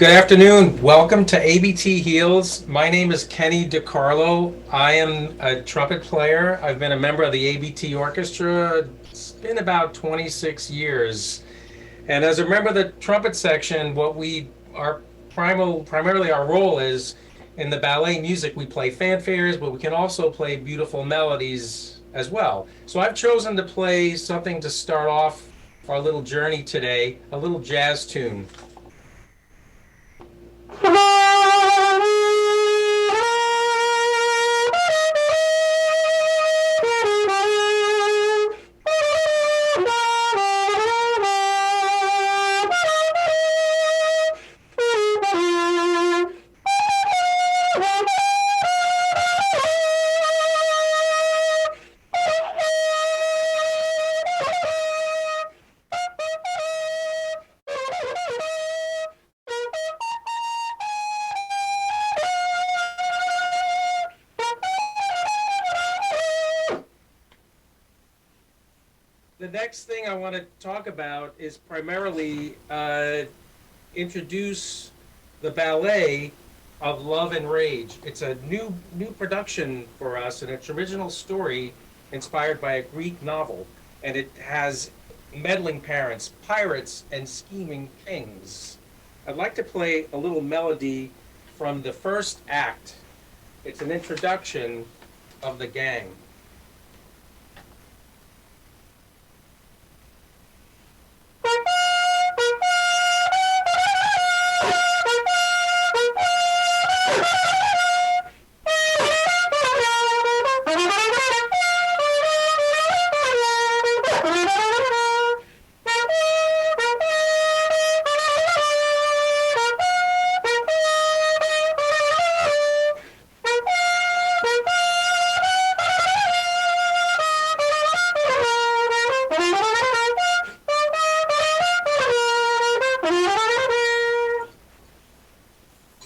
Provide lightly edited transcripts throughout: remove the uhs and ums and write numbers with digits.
Good afternoon. Welcome to ABT Heels. My name is Kenny DiCarlo. I am a trumpet player. I've been a member of the ABT Orchestra. It's been about 26 years. And as a member of the trumpet section, what we our primarily our role is in the ballet music. We play fanfares, but we can also play beautiful melodies as well. So I've chosen to play something to start off our little journey today, a little jazz tune. The next thing I want to talk about is primarily introduce the ballet of Love and Rage. It's a new production for us, and it's an original story inspired by a Greek novel, and it has meddling parents, pirates, and scheming kings. I'd like to play a little melody from the first act. It's an introduction of the gang.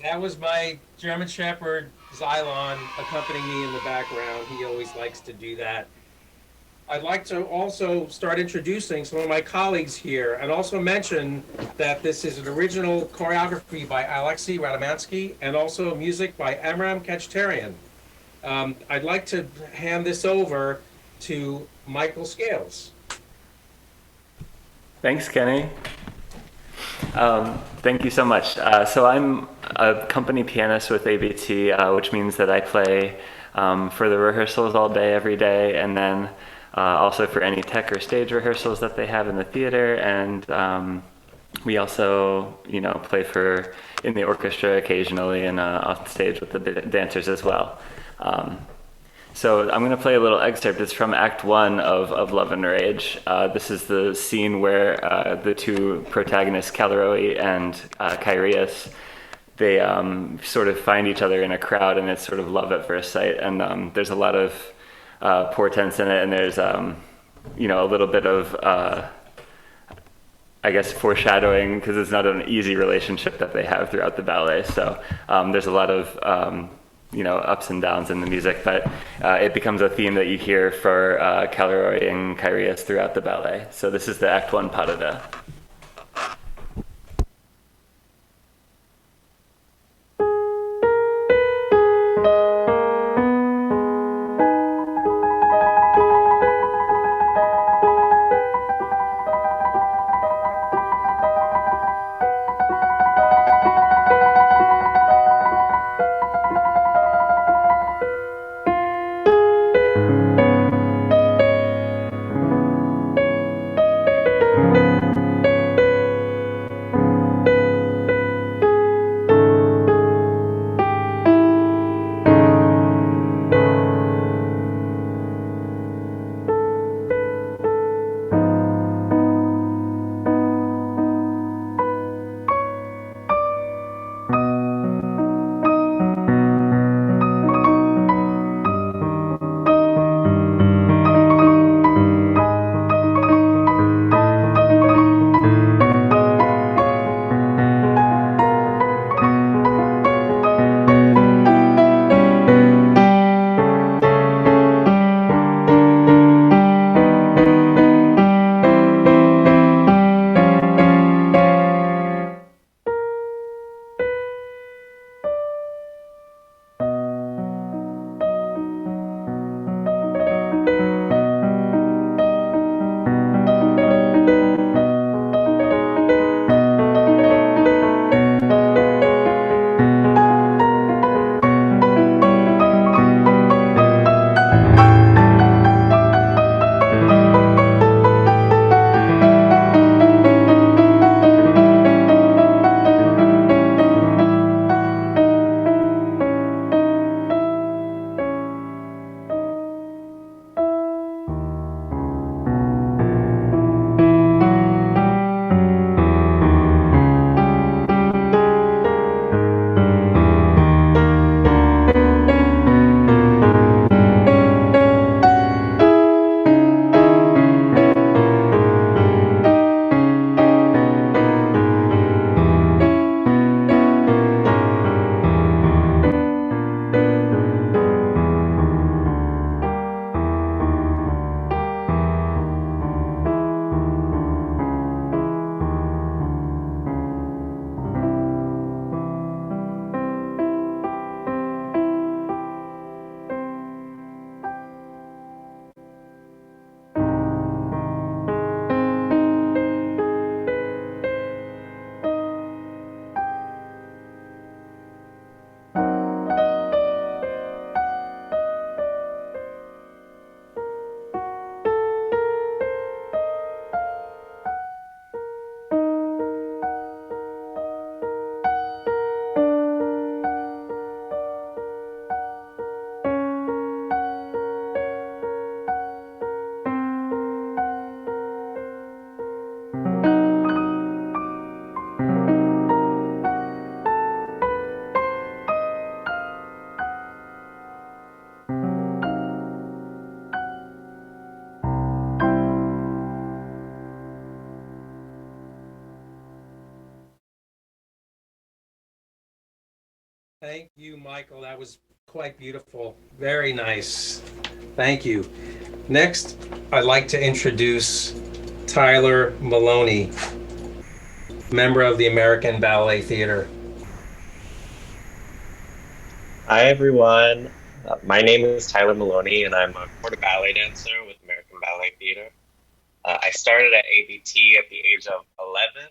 That was my German Shepherd, Xylon, accompanying me in the background. He always likes to do that. I'd like to also start introducing some of my colleagues here and also mention that this is an original choreography by Alexei Radomansky and also music by Amram Kachetarian. I'd like to hand this over to Michael Scales. Thanks, Kenny. Thank you so much. So I'm a company pianist with ABT, which means that I play for the rehearsals all day, every day, and then also for any tech or stage rehearsals that they have in the theater. And we also, play in the orchestra occasionally and on stage with the dancers as well. So I'm going to play a little excerpt. It's from Act 1 of Love and Rage. This is the scene where the two protagonists, Caliroi and Kyrios, they sort of find each other in a crowd, and it's sort of love at first sight. And there's a lot of portents in it, and there's a little bit of foreshadowing, because it's not an easy relationship that they have throughout the ballet. So there's a lot of ups and downs in the music, but it becomes a theme that you hear for Caliroi and Kyrios throughout the ballet. So this is the Act 1 parada. Thank you, Michael. That was quite beautiful. Very nice. Thank you. Next, I'd like to introduce Tyler Maloney, member of the American Ballet Theatre. Hi, everyone. My name is Tyler Maloney, and I'm a quarter ballet dancer with American Ballet Theatre. I started at ABT at the age of 11,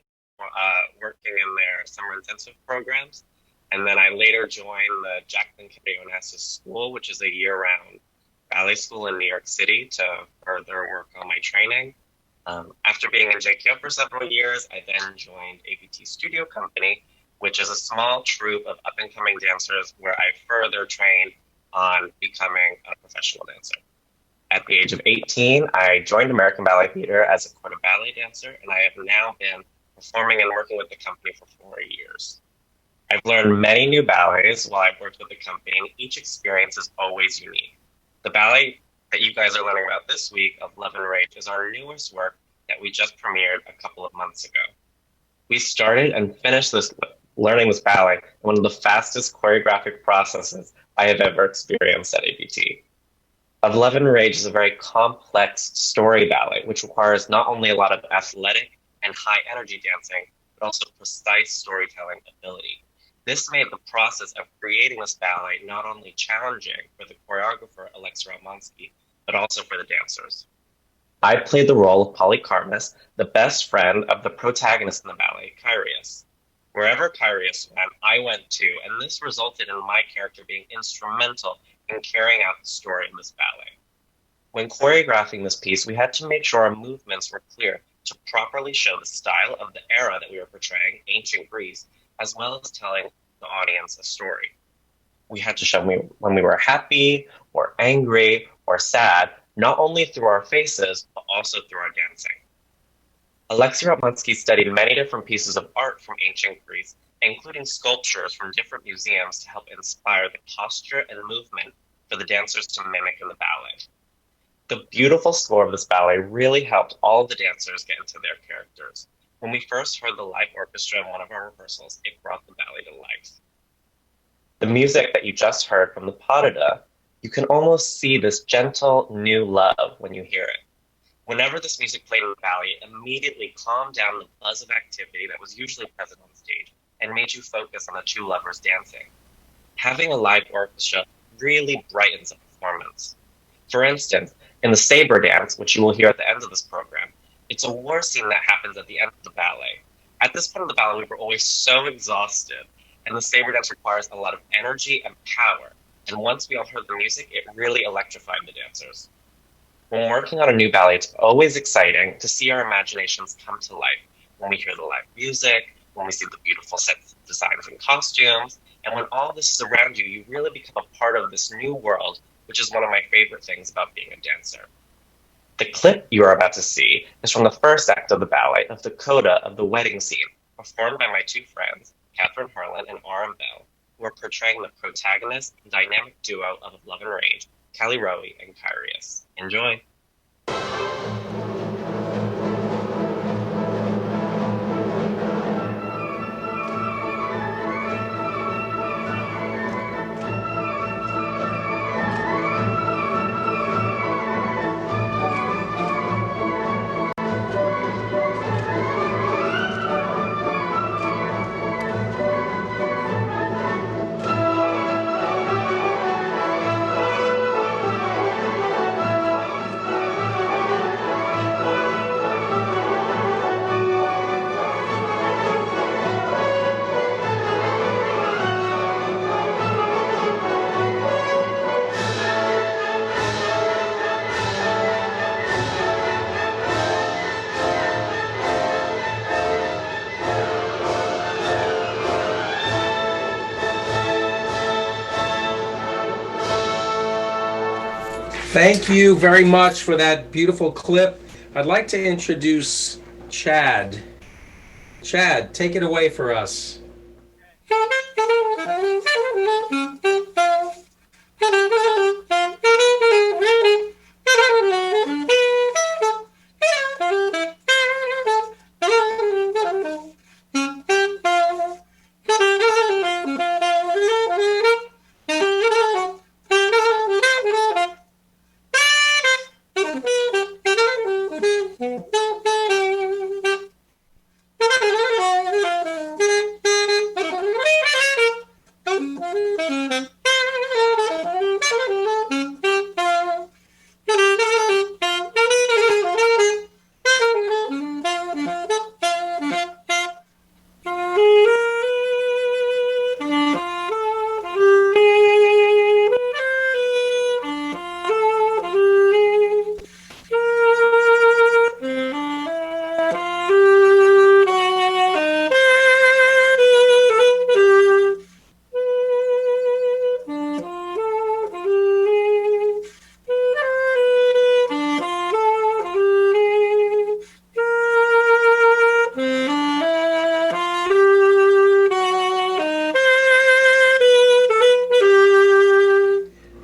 working in their summer intensive programs. And then I later joined the Jacqueline Onassis School, which is a year-round ballet school in New York City to further work on my training. After being in JKO for several years, I then joined ABT Studio Company, which is a small troupe of up-and-coming dancers where I further trained on becoming a professional dancer. At the age of 18, I joined American Ballet Theatre as a quarter ballet dancer, and I have now been performing and working with the company for 4 years. I've learned many new ballets while I've worked with the company, and each experience is always unique. The ballet that you guys are learning about this week of Love and Rage is our newest work that we just premiered a couple of months ago. We started and finished learning this ballet in one of the fastest choreographic processes I have ever experienced at ABT. Of Love and Rage is a very complex story ballet, which requires not only a lot of athletic and high energy dancing, but also precise storytelling ability. This made the process of creating this ballet not only challenging for the choreographer Alexei Ratmansky, but also for the dancers. I played the role of Polycarmus, the best friend of the protagonist in the ballet, Kyrios. Wherever Kyrios went, I went too, and this resulted in my character being instrumental in carrying out the story of this ballet. When choreographing this piece, we had to make sure our movements were clear to properly show the style of the era that we were portraying, ancient Greece, as well as telling the audience a story. We had to show when we were happy or angry or sad, not only through our faces, but also through our dancing. Alexei Ratmansky studied many different pieces of art from ancient Greece, including sculptures from different museums to help inspire the posture and movement for the dancers to mimic in the ballet. The beautiful score of this ballet really helped all the dancers get into their characters. When we first heard the live orchestra in one of our rehearsals, it brought the ballet to life. The music that you just heard from the Padada, you can almost see this gentle new love when you hear it. Whenever this music played in the ballet, it immediately calmed down the buzz of activity that was usually present on stage and made you focus on the two lovers dancing. Having a live orchestra really brightens a performance. For instance, in the saber dance, which you will hear at the end of this program, it's a war scene that happens at the end of the ballet. At this point of the ballet, we were always so exhausted, and the saber dance requires a lot of energy and power. And once we all heard the music, it really electrified the dancers. When working on a new ballet, it's always exciting to see our imaginations come to life when we hear the live music, when we see the beautiful set designs and costumes, and when all this is around you, you really become a part of this new world, which is one of my favorite things about being a dancer. The clip you are about to see is from the first act of the ballet of the coda of the wedding scene, performed by my two friends, Catherine Harlan and R.M. Bell, who are portraying the protagonist and dynamic duo of Love and Rage, Callie Rowe and Kyrios. Enjoy! Thank you very much for that beautiful clip. I'd like to introduce Chad. Chad, take it away for us.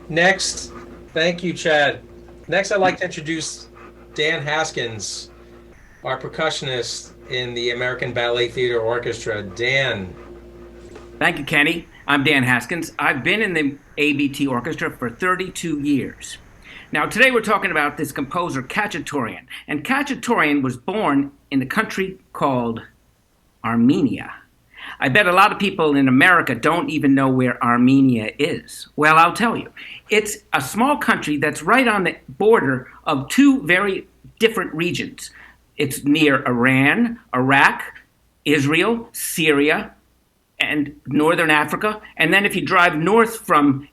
Next, thank you, Chad. Next, I'd like to introduce Dan Haskins, our percussionist in the American Ballet Theatre Orchestra. Dan. Thank you, Kenny. I'm Dan Haskins. I've been in the ABT Orchestra for 32 years. Now, today we're talking about this composer, Khachaturian. And Khachaturian was born in a country called Armenia. I bet a lot of people in America don't even know where Armenia is. Well, I'll tell you. It's a small country that's right on the border of two very different regions. It's near Iran, Iraq, Israel, Syria, and northern Africa. And then if you drive north from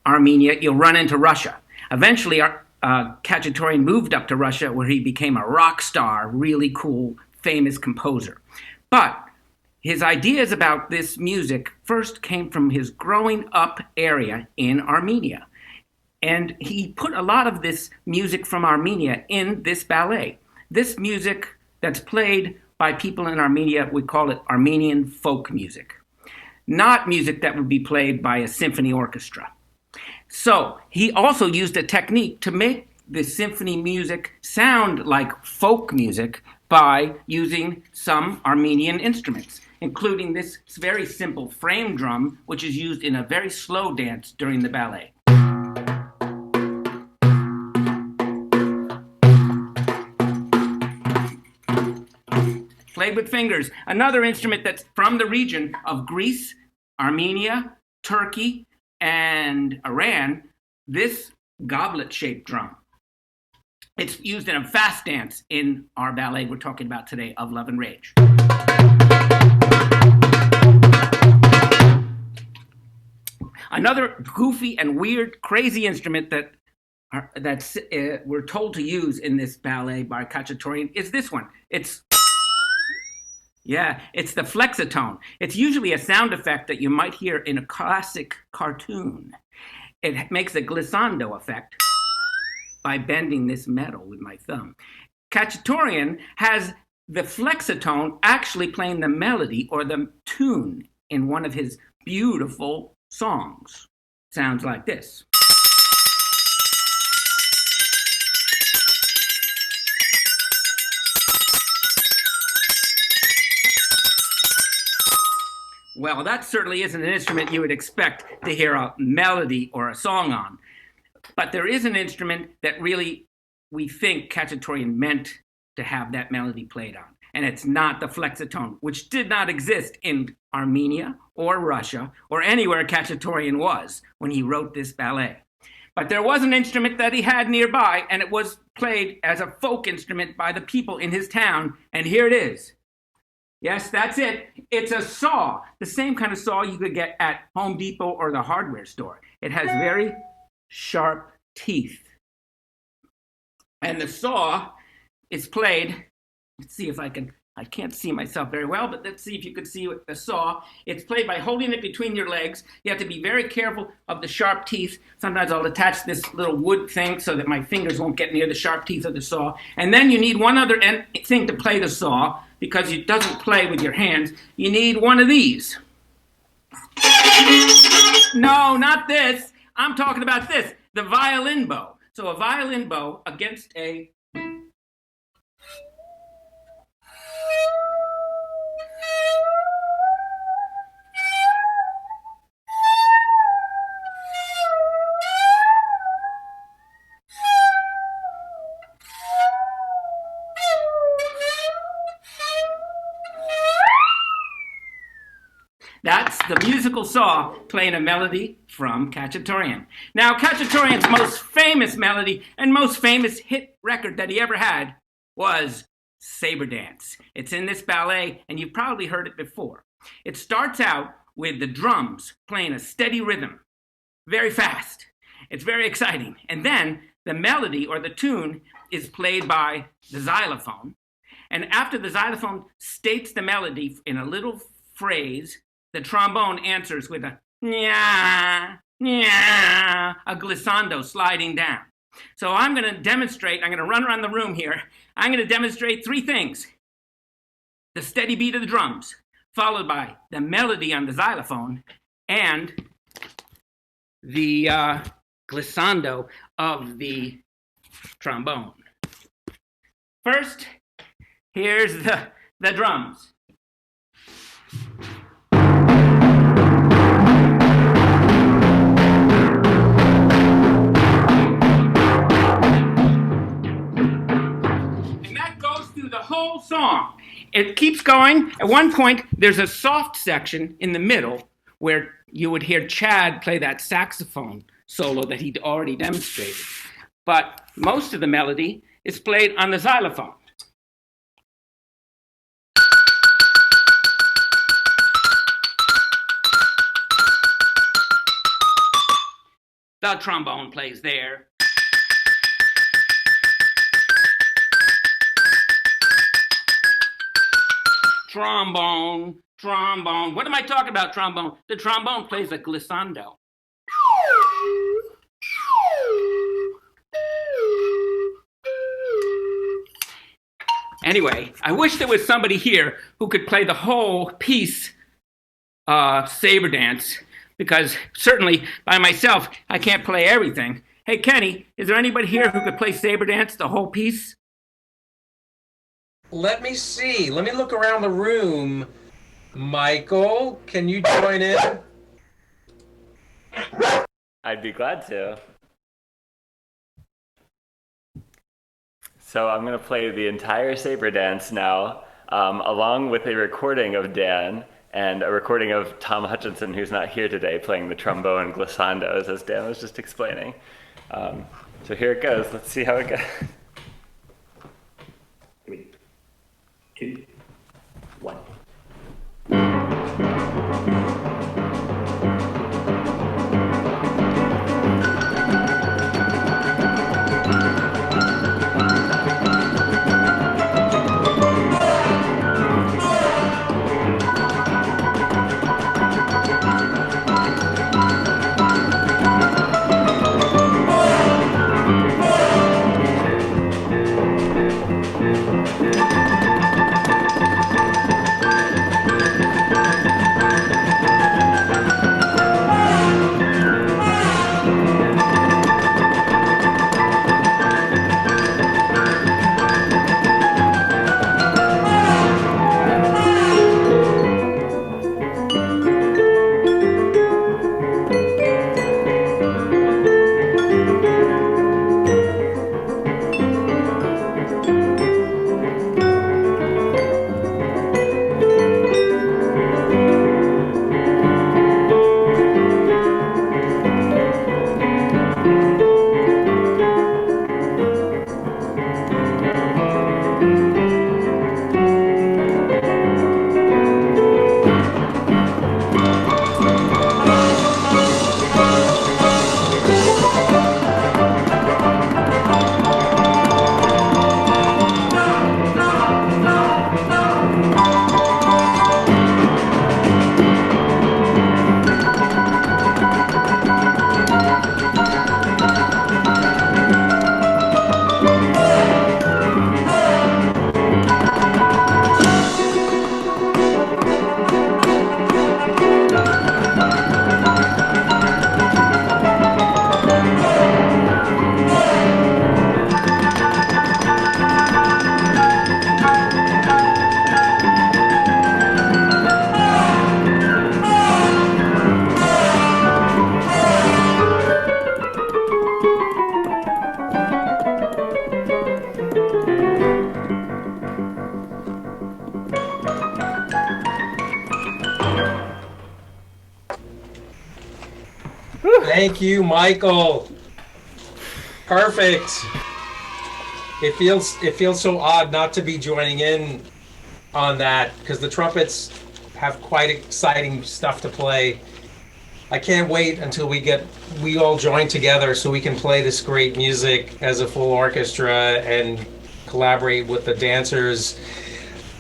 Armenia, you'll run into Russia. Eventually, Khachaturian moved up to Russia, where he became a rock star, really cool, famous composer. But his ideas about this music first came from his growing up area in Armenia. And he put a lot of this music from Armenia in this ballet. This music that's played by people in Armenia, we call it Armenian folk music, not music that would be played by a symphony orchestra. So he also used a technique to make the symphony music sound like folk music by using some Armenian instruments, including this very simple frame drum, which is used in a very slow dance during the ballet. Played with fingers. Another instrument that's from the region of Greece, Armenia, Turkey, and Iran, this goblet-shaped drum. It's used in a fast dance in our ballet we're talking about today, Of Love and Rage. Another goofy and weird, crazy instrument that we're told to use in this ballet by Khachaturian is this one. It's the flexitone. It's usually a sound effect that you might hear in a classic cartoon. It makes a glissando effect by bending this metal with my thumb. Khachaturian has the flexitone actually playing the melody or the tune in one of his beautiful songs. Sounds like this. Well, that certainly isn't an instrument you would expect to hear a melody or a song on. But there is an instrument that really we think Khachaturian meant to have that melody played on. And it's not the flexitone, which did not exist in Armenia or Russia or anywhere Khachaturian was when he wrote this ballet. But there was an instrument that he had nearby, and it was played as a folk instrument by the people in his town. And here it is. Yes, that's it. It's a saw, the same kind of saw you could get at Home Depot or the hardware store. It has very sharp teeth. And the saw is played, let's see if I can't see myself very well, but let's see if you could see the saw. It's played by holding it between your legs. You have to be very careful of the sharp teeth. Sometimes I'll attach this little wood thing so that my fingers won't get near the sharp teeth of the saw. And then you need one other thing to play the saw, because it doesn't play with your hands. You need one of these. No, not this. I'm talking about this, the violin bow. So a violin bow against a the musical saw playing a melody from Cacciatorian. Now, Cacciatorian's most famous melody and most famous hit record that he ever had was Sabre Dance. It's in this ballet, and you've probably heard it before. It starts out with the drums playing a steady rhythm, very fast. It's very exciting. And then the melody or the tune is played by the xylophone. And after the xylophone states the melody in a little phrase, the trombone answers with a nya, nya, a glissando sliding down. So I'm going to demonstrate, I'm going to run around the room here. I'm going to demonstrate three things. The steady beat of the drums, followed by the melody on the xylophone, and the glissando of the trombone. First, here's the drums. And that goes through the whole song. It keeps going. At one point, there's a soft section in the middle where you would hear Chad play that saxophone solo that he'd already demonstrated. But most of the melody is played on the xylophone. The trombone plays there. Trombone, trombone. What am I talking about, trombone? The trombone plays a glissando. Anyway, I wish there was somebody here who could play the whole piece, Sabre Dance, because certainly by myself, I can't play everything. Hey, Kenny, is there anybody here who could play Sabre Dance, the whole piece? Let me see. Let me look around the room. Michael, can you join in? I'd be glad to. So I'm going to play the entire Sabre Dance now, along with a recording of Dan and a recording of Tom Hutchinson, who's not here today, playing the trombone glissandos, as Dan was just explaining. So here it goes. Let's see how it goes. 3, 2, 1. Thank you, Michael. Perfect. It feels so odd not to be joining in on that because the trumpets have quite exciting stuff to play. I can't wait until we all join together so we can play this great music as a full orchestra and collaborate with the dancers.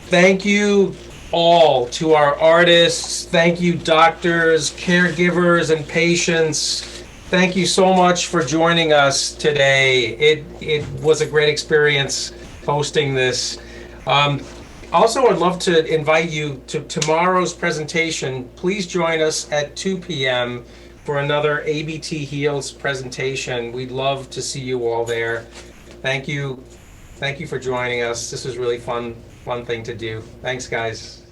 Thank you all to our artists. Thank you, doctors, caregivers, and patients. Thank you so much for joining us today. It was a great experience hosting this. Also, I'd love to invite you to tomorrow's presentation. Please join us at 2 p.m. for another ABT Heals presentation. We'd love to see you all there. Thank you. Thank you for joining us. This was really fun thing to do. Thanks, guys.